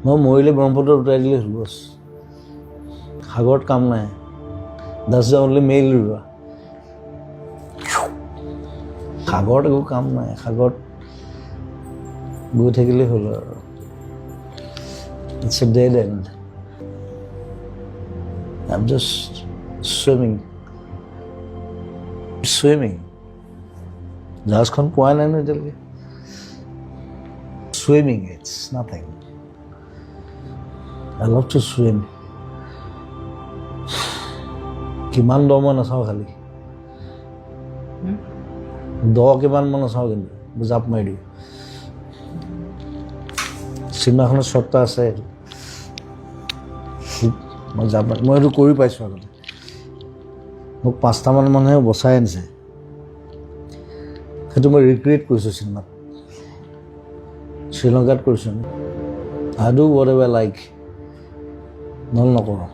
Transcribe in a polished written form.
মই মৰিলে ব্ৰহ্মপুত্ৰত উঠাই দিলে হ'ল বছ সাগৰত কাম নাই that's the only male river সাগৰত একো কাম নাই সাগৰত গৈ থাকিলে হ'ল আৰু it's a dead end I'm just swimming জাহাজখন পোৱা নাই ন এতিয়ালৈকে swimming it's nothing I love to swim কিমান দ মই নাচাওঁ খালি দ কিমান মই নাচাওঁ কিন্তু জাপ মাৰি দিওঁ চিনেমাখনত শ্বটটা আছে মই জাপ মাৰি মই এইটো কৰি পাইছোঁ আগতে মোক 5টামান মানুহে বচাই আনিছে সেইটো মই ৰিক্ৰিয়েট কৰিছোঁ চিনেমাত শ্ৰীলংকাত কৰিছোঁ I do whatever I like নহ'লে নকৰোঁ